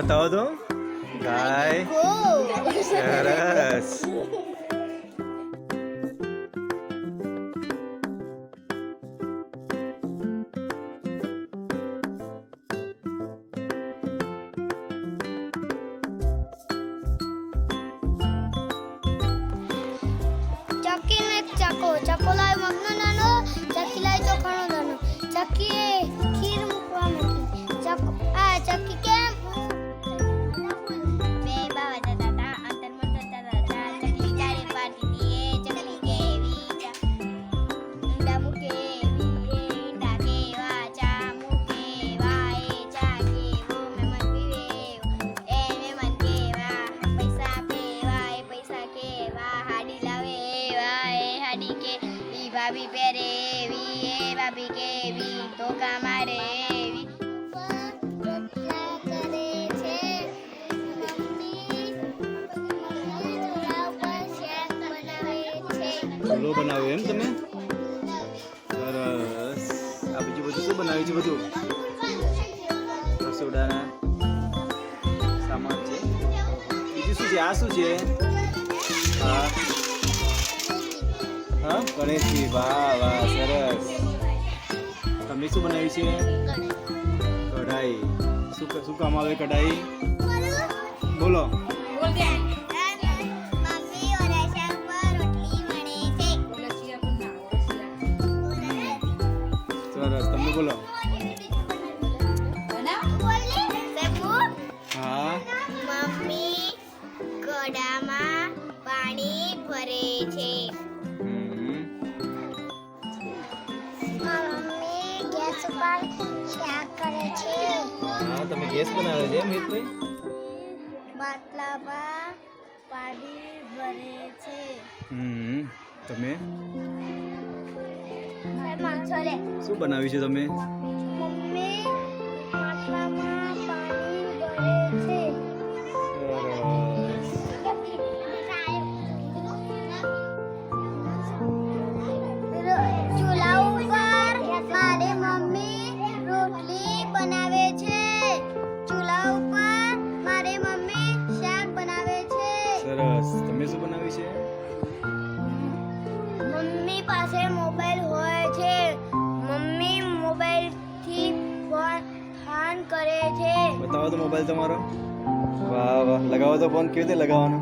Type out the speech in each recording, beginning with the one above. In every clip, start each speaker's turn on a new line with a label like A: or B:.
A: बताओ तो गाय सरस
B: ચક્કી ને ચકો લાય મગનો નાનો ચક્કી લાય ચોખાનો નાનો ચક્કી ખીર મૂકવા મૂકી ચક્કી કેમ બે બાવા જતા હતા અંતર મંતર જતા હતા ચકલી ચારે પાટી દીએ ચકલી કેવી ઈંડા મૂકે ઈંડા કેવા ચા મૂકે વાએ ચા કેવો મહેમાન પીવે એ મહેમાન કેવા પૈસા પેવા એ પૈસા કેવા હાડી લાવે વાએ હાડી કે ઈ ભાભી પહેરે એવી એ ભાભી કેવી તો કામારે એવી
A: ચૂલો બનાવ્યો એમ તમે સરસ આ બીજું બધું શું બનાવ્યું છે બધું રસોડાના સામાન છે બીજું શું છે આ શું છે હા હા ગણેશજી વાહ વાહ સરસ તમે શું બનાવ્યું છે કઢાઈ શું કામ આવે કઢાઈ બોલો સરસ તમે બોલો હા
B: મમ્મી કડામાં પાણી ભરે છે મમ્મી ગેસ પર શાક કરે છે
A: હા તમે ગેસ બનાવે છે મિતભાઈ
B: બાટલામાં પાણી ભરે છે
A: તમે
B: છોલે
A: શું બનાવ્યું છે તમે
B: મમ્મી બાટલામાં પાણી ભરે છે ચૂલા ઉપર મારી મમ્મી રોટલી બનાવે છે ચૂલા ઉપર મારી મમ્મી શાક બનાવે છે
A: સરસ તમે શું બનાવ્યું છે
B: મમ્મી પાસે મોબાઈલ હોય છે મમ્મી મોબાઈલથી ફોન કરે છે
A: બતાવો તો મોબાઈલ તમારો વાહ વાહ લગાવો તો ફોન કેવી રીતે લગાવવાનો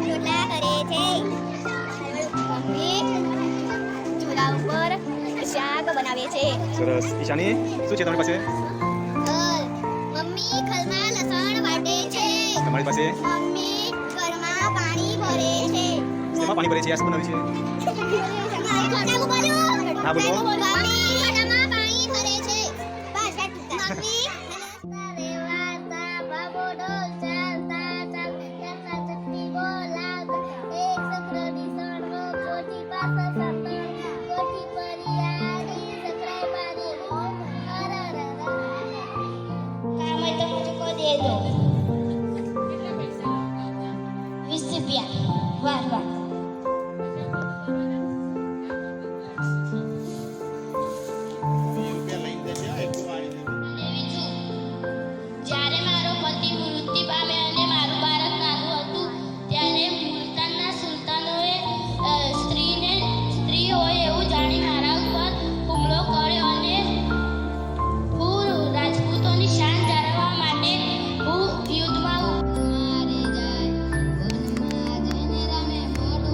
B: રોટલા કરે છે મમ્મી ચૂલા ઉપર શાક બનાવે છે
A: સરસ ઈશાની શું છે તમારી પાસે
B: મમ્મી ખલમાં લસણ વાટે છે
A: તમારી પાસે
B: મમ્મી ઘરમાં પાણી ભરે છે
A: શેમાં પાણી ભરે છે આ શું બનાવ્યું છે હા બોલો
B: મમ્મી ઘરમાં પાણી ભરે છે મમ્મી वाह वाह જ્યારે મારો પતિ મૃત્યુ પામે અને મારું બાળક નાનું હતું ત્યારે મુલતાનના સુલતાનોએ સ્ત્રી હોય એવું જાણી મારા ઉપર હુમલો કર્યો અને હું રાજપૂતોની શાન જાળવવા માટે હું યુદ્ધમાં મારે જાય વનમાં જઈને રમે મોઢો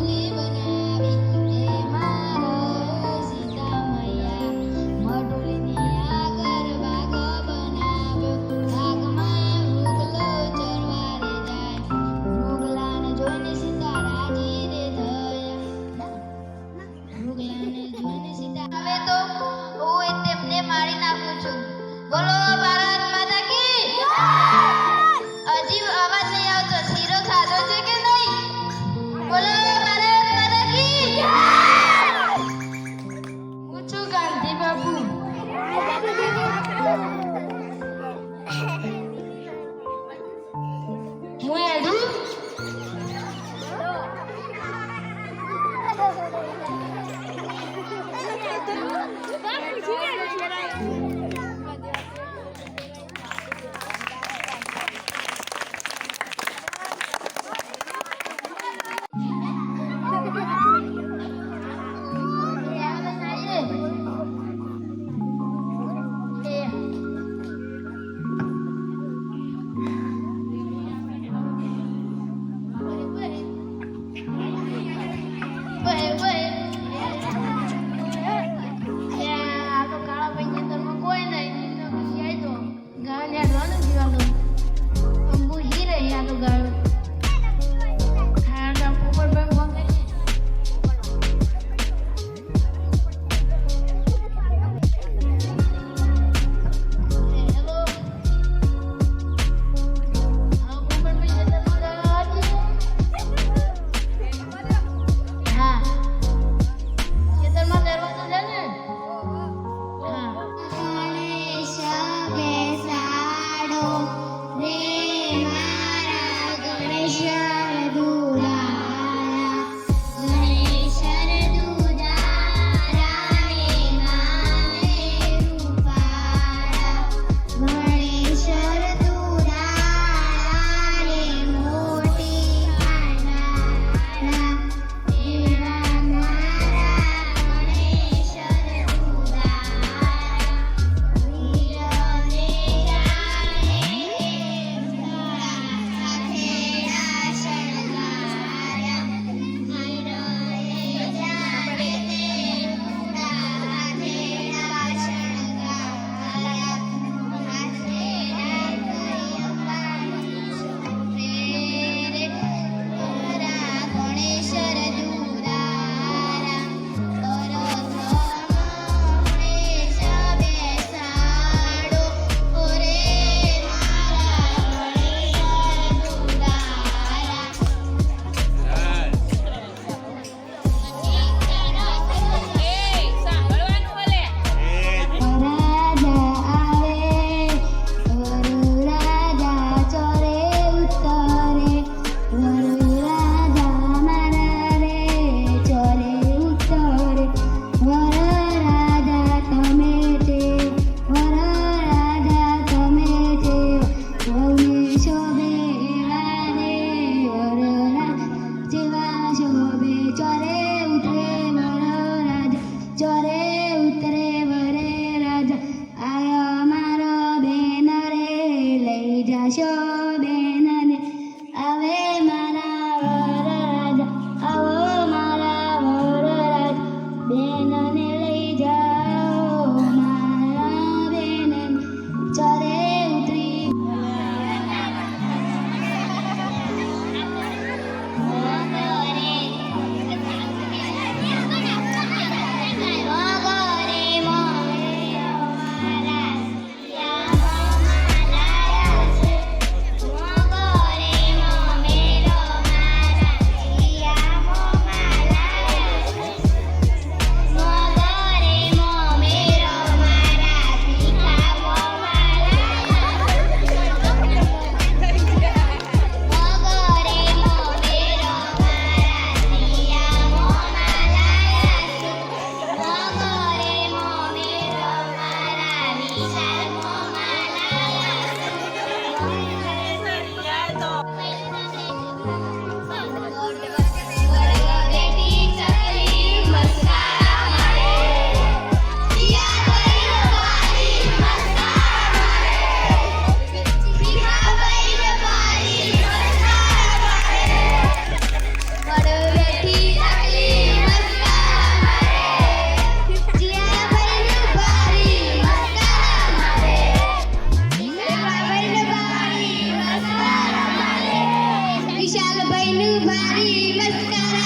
B: बारी मस्करा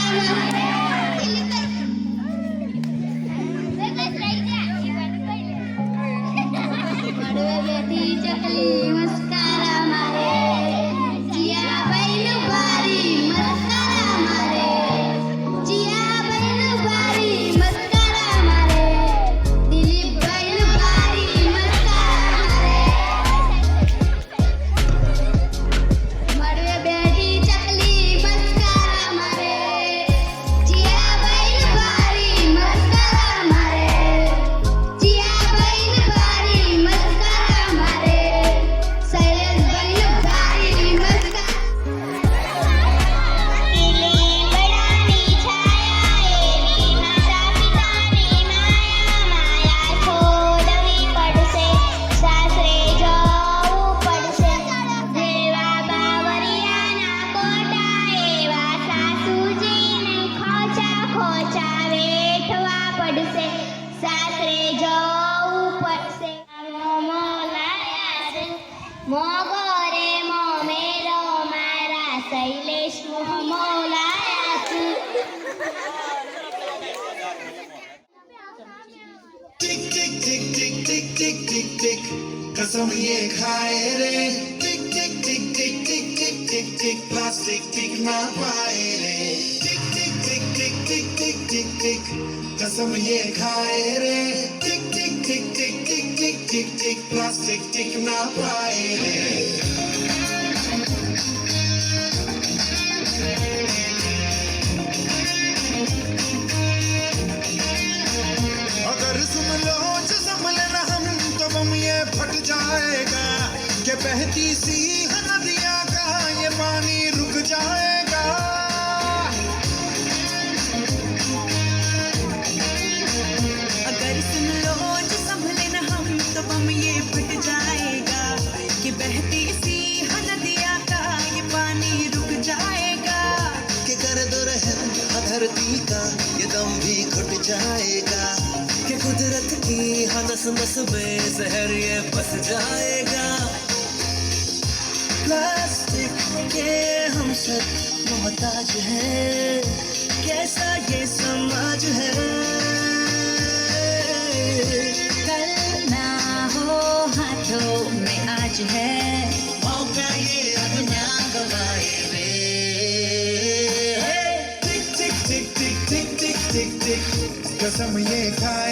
B: बेटी चकली मस्करा मारे जिया बैल बारी मस्करा मारे जिया बैल बारी मस्करा मारे दिलीप बैल बारी मस्करा मारे बेटी चकली मस्करा मारे जिया बैल बारी मस्करा मारे जिया बैल बारी मस्करा मारे शैलेश बैल बारी मस्करा किली बड़ानी छाया एवी मारा पितानी माया माया छोड़वी પડશે સાસરે જવું પડશે જેવા બાવરિયાના કોટા એવા સાસુજીને ખોચા ખોચા વેઠવા પડશે સાસરે જવું પડશે મોલાયા છે મોગરે મોમેરો મારા શૈલેષ મોલાયા છે
C: टिक टिक टिक टिक टिक टिक टिक टिक कसम ये खाए रे टिक टिक टिक टिक टिक टिक टिक टिक प्लास्टिक टिक ना पाए रे टिक टिक टिक टिक टिक टिक टिक टिक कसम ये खाए रे टिक टिक टिक टिक टिक टिक टिक टिक प्लास्टिक टिक ना पाए रे अगर सुन लो जो संभल लेना हम तो बम ये फट जाएगा कि बहती सी नदिया का ये पानी रुक जाएगा
D: अगर सुन लो जो संभले न हम तो बम ये फट जाएगा कि बहती सी नदिया का ये पानी रुक जाएगा
C: कि कर दो रहम धरती का ये दम भी घुट जाएगा कि कुदरत की नस नस में जहर ये बस जाएगा प्लास्टिक के हम सब मोहताज हैं कैसा ये समाज है
D: कल ना हो हाथों में आज है
C: मौका ये अब ना गवाए रे टिक टिक टिक टिक टिक टिक टिक टिक कसम ये खाए